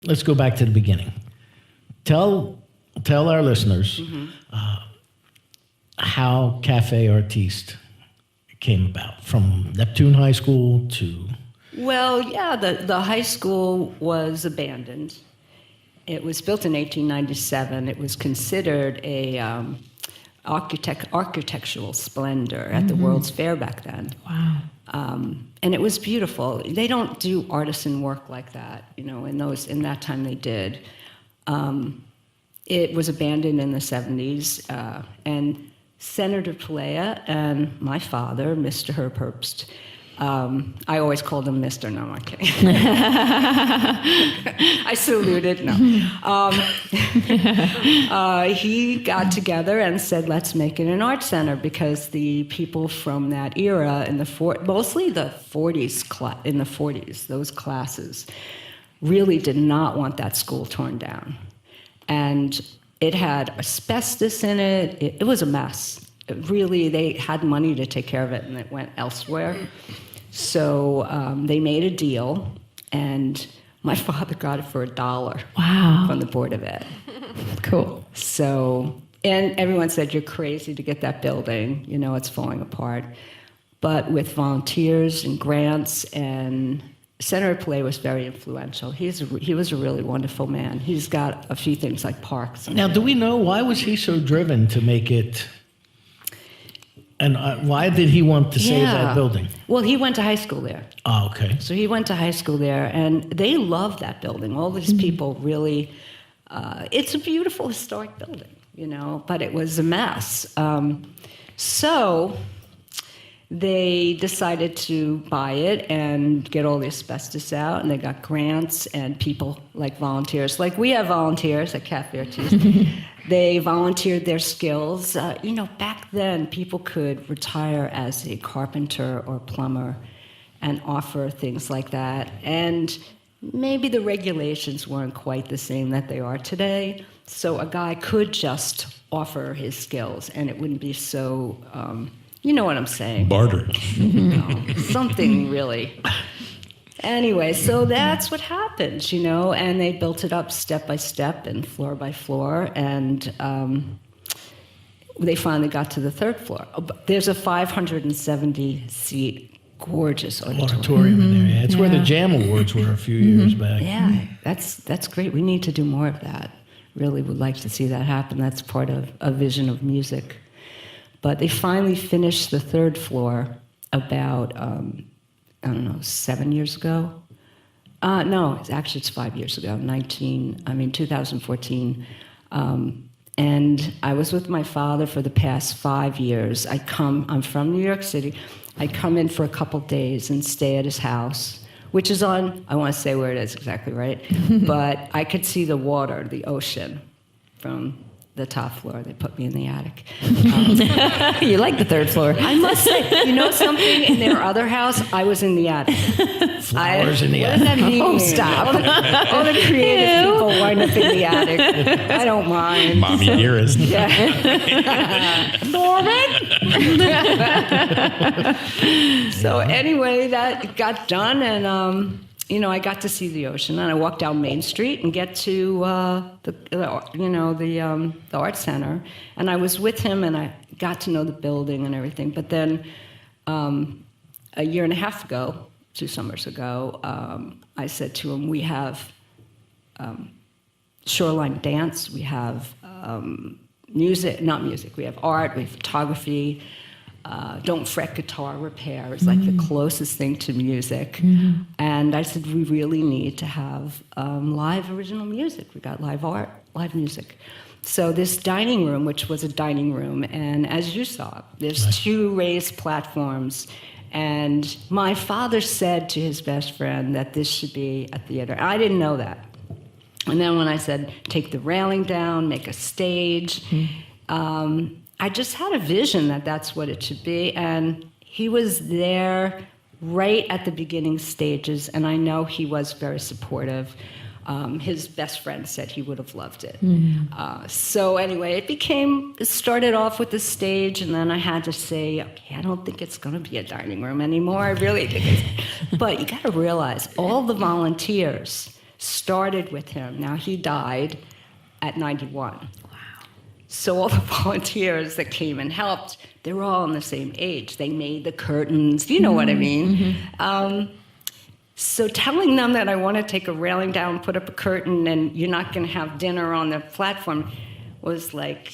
let's go back to the beginning. Tell our listeners how Café Artiste came about, from Neptune High School to... Well, yeah, the high school was abandoned. It was built in 1897. It was considered a architectural splendor at the World's Fair back then. Wow. And it was beautiful. They don't do artisan work like that, in that time they did. It was abandoned in the 70s, and Senator Pelea and my father, Mr. Herb Herbst, I always called him Mr. No, I'm kidding. I saluted, no. He got together and said, let's make it an art center, because the people from that era, mostly the 40s, in the 40s, those classes, really did not want that school torn down. And it had asbestos in it. It was a mess. They had money to take care of it, and it went elsewhere. So they made a deal, and my father got it for $1. Wow. From the Board of Ed. Cool. So, and everyone said, you're crazy to get that building. It's falling apart. But with volunteers and grants, and Senator Pelea was very influential. He was a really wonderful man. He's got a few things like parks. Now, do we know, why was he so driven to make it... And why did he want to save that building? Well, he went to high school there. Oh, okay. So he went to high school there, and they loved that building. All these people really... it's a beautiful historic building, but it was a mess. So they decided to buy it and get all the asbestos out, and they got grants and people like volunteers. Like we have volunteers at Café Artiste. They volunteered their skills. Back then, people could retire as a carpenter or plumber and offer things like that. And maybe the regulations weren't quite the same that they are today. So a guy could just offer his skills, and it wouldn't be so, you know what I'm saying. Barter. Something really. Anyway, so that's what happened, and they built it up step by step and floor by floor, and they finally got to the third floor. There's a 570-seat gorgeous auditorium in there. Yeah, it's where the Jam Awards were a few years back. Yeah, that's great. We need to do more of that. Really would like to see that happen. That's part of a vision of music. But they finally finished the third floor about... 7 years ago. No, it's 5 years ago, 2014. And I was with my father for the past 5 years. I'm from New York City. I come in for a couple days and stay at his house, which is on, I want to say where it is exactly, right? But I could see the water, the ocean, from the top floor. They put me in the attic. You like the third floor. I must say, something, in their other house, I was in the attic. Flowers in the attic. What does that mean? Oh, stop. All the creative people wind up in the attic. I don't mind. Mommy dearest. Yeah. Norman! So anyway, that got done, and I got to see the ocean, and I walked down Main Street and get to the art center, and I was with him, and I got to know the building and everything. But then, a year and a half ago, 2 summers ago, I said to him, "We have shoreline dance, we have not music. We have art, we have photography." Don't Fret guitar repair is like the closest thing to music. And I said, we really need to have live original music. We got live art, live music. So this dining room, which was a dining room, and as you saw, there's 2 raised platforms. And my father said to his best friend that this should be a theater. I didn't know that. And then when I said, take the railing down, make a stage, I just had a vision that that's what it should be, and he was there right at the beginning stages, and I know he was very supportive. His best friend said he would have loved it. So anyway, it started off with the stage, and then I had to say, okay, I don't think it's going to be a dining room anymore. I really think it's... But you got to realize, all the volunteers started with him. Now, he died at 91. So all the volunteers that came and helped, they were all in the same age. They made the curtains, you know what I mean? So telling them that I want to take a railing down, put up a curtain, and you're not going to have dinner on the platform was like...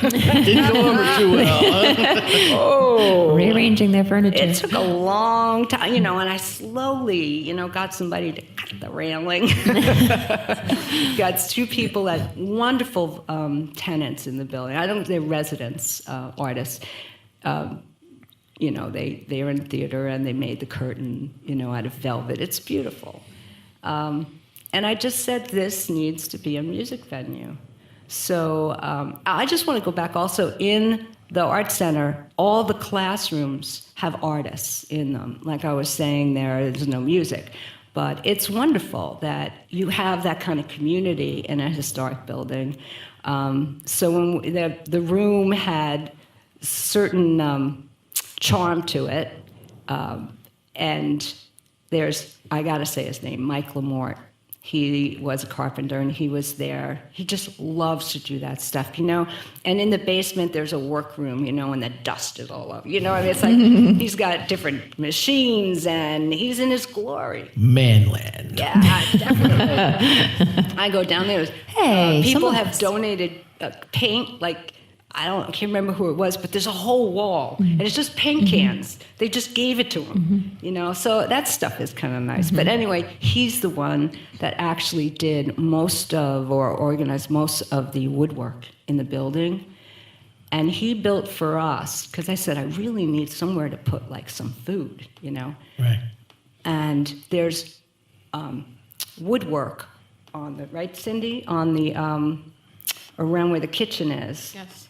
Didn't go over too well. Rearranging their furniture. It took a long time, and I slowly, got somebody to cut the railing. Got two people, that wonderful tenants in the building. They're residents, artists. They're in theater and they made the curtain, out of velvet. It's beautiful. And I just said, this needs to be a music venue. So I just want to go back also in the art center, all the classrooms have artists in them. Like I was saying, there's no music. But it's wonderful that you have that kind of community in a historic building. So when the room had certain charm to it. And I got to say his name, Mike Lamort. He was a carpenter, and he was there. He just loves to do that stuff, And in the basement, there's a workroom, and the dust is all over. It's like he's got different machines, and he's in his glory. Manland. Yeah, definitely. I go down there. Hey, people have donated paint, like, I can't remember who it was, but there's a whole wall, and it's just paint cans. They just gave it to him, So that stuff is kind of nice. But anyway, he's the one that actually did organized most of the woodwork in the building. And he built for us, because I said, I really need somewhere to put, like, some food, Right. And there's woodwork on the, right, Cindy? On the, around where the kitchen is. Yes.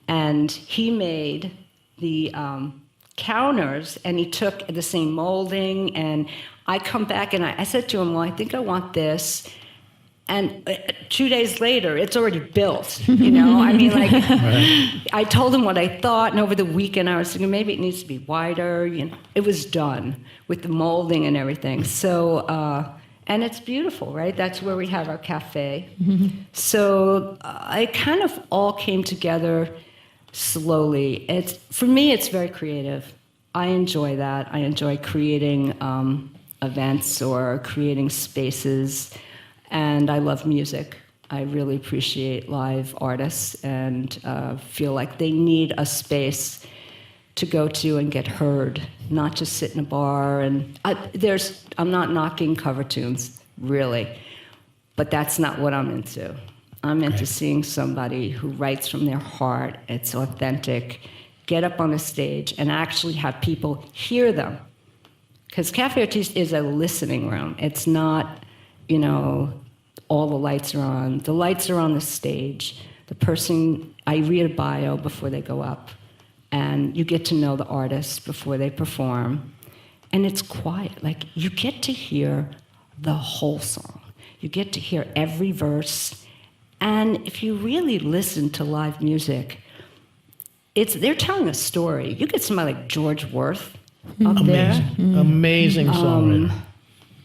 And he made the counters, and he took the same molding, and I come back, and I said to him, well, I think I want this. And 2 days later, it's already built, I mean, like, Right. I told him what I thought, and over the weekend, I was thinking, maybe it needs to be wider, It was done with the molding and everything. So, and it's beautiful, right? That's where we have our cafe. So it kind of all came together slowly. For me, it's very creative. I enjoy that. I enjoy creating events or creating spaces, and I love music. I really appreciate live artists and feel like they need a space to go to and get heard, not just sit in a bar. And I'm not knocking cover tunes, really, but that's not what I'm into. I'm into seeing somebody who writes from their heart, it's authentic, get up on a stage and actually have people hear them. Because Café Artiste is a listening room. It's not, all the lights are on. The lights are on the stage. The person, I read a bio before they go up, and you get to know the artist before they perform. And it's quiet. Like, you get to hear the whole song. You get to hear every verse. And if you really listen to live music, they're telling a story. You get somebody like George Worth up there. Amazing songwriter.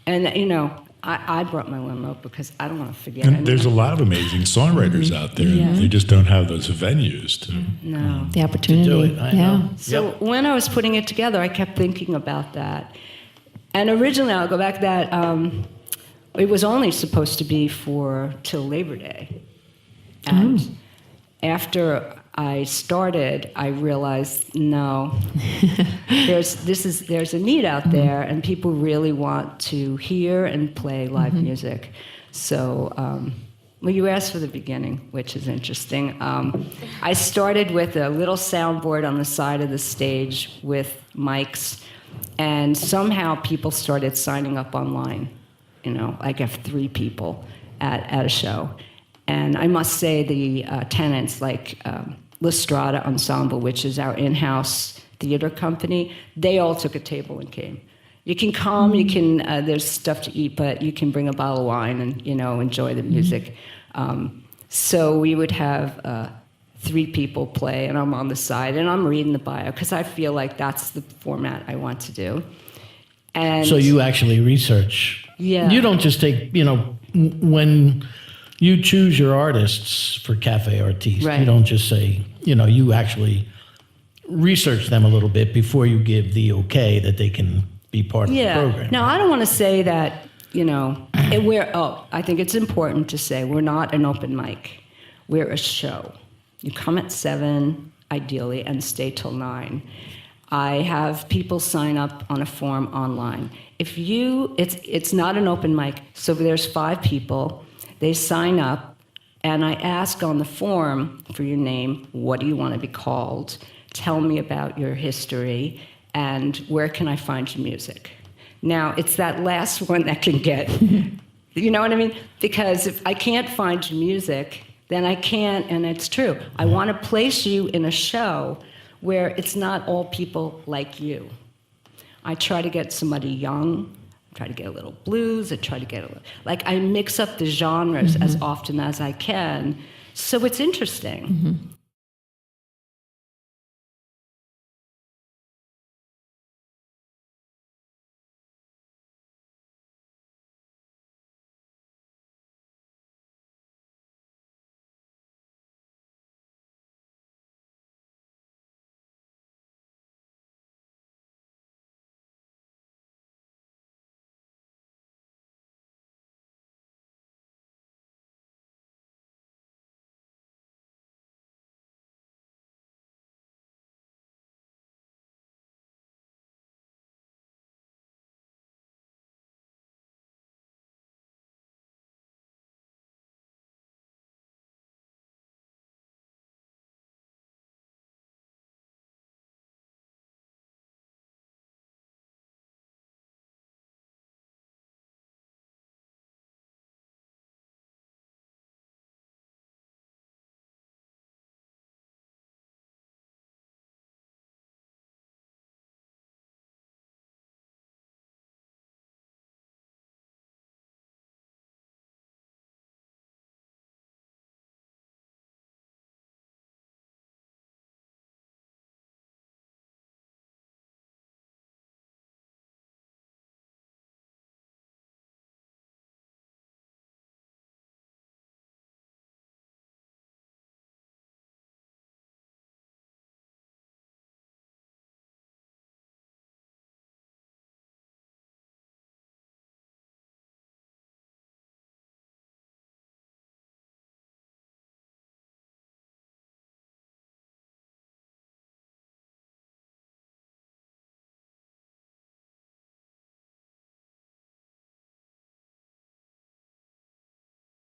And, I brought my limo because I don't want to forget. And there's a lot of amazing songwriters out there. Yeah. They just don't have those venues to. No. The opportunity. To do it, I know. So when I was putting it together, I kept thinking about that. And originally, I'll go back that it was only supposed to be till Labor Day. And after I started, I realized, no, there's a need out there, and people really want to hear and play live music. So, well, you asked for the beginning, which is interesting. I started with a little soundboard on the side of the stage with mics, and somehow people started signing up online. I have 3 people at a show. And I must say the tenants, like La Strada Ensemble, which is our in-house theater company, they all took a table and came. You can come, there's stuff to eat, but you can bring a bottle of wine and, enjoy the music. So we would have 3 people play, and I'm on the side, and I'm reading the bio, because I feel like that's the format I want to do. And So you actually research. Yeah. You don't just take, when you choose your artists for Café Artiste, Right. you don't just say, you actually research them a little bit before you give the okay that they can be part of the program. Now, I don't want to say that, I think it's important to say we're not an open mic. We're a show. You come at 7, ideally, and stay till 9. I have people sign up on a form online. It's not an open mic, so there's 5 people. They sign up, and I ask on the form for your name, what do you want to be called? Tell me about your history, and where can I find your music? Now, it's that last one that can get, you know what I mean? Because if I can't find your music, then I can't, and it's true. I want to place you in a show where it's not all people like you. I try to get somebody young, I try to get a little blues, I try to get I mix up the genres as often as I can, so it's interesting.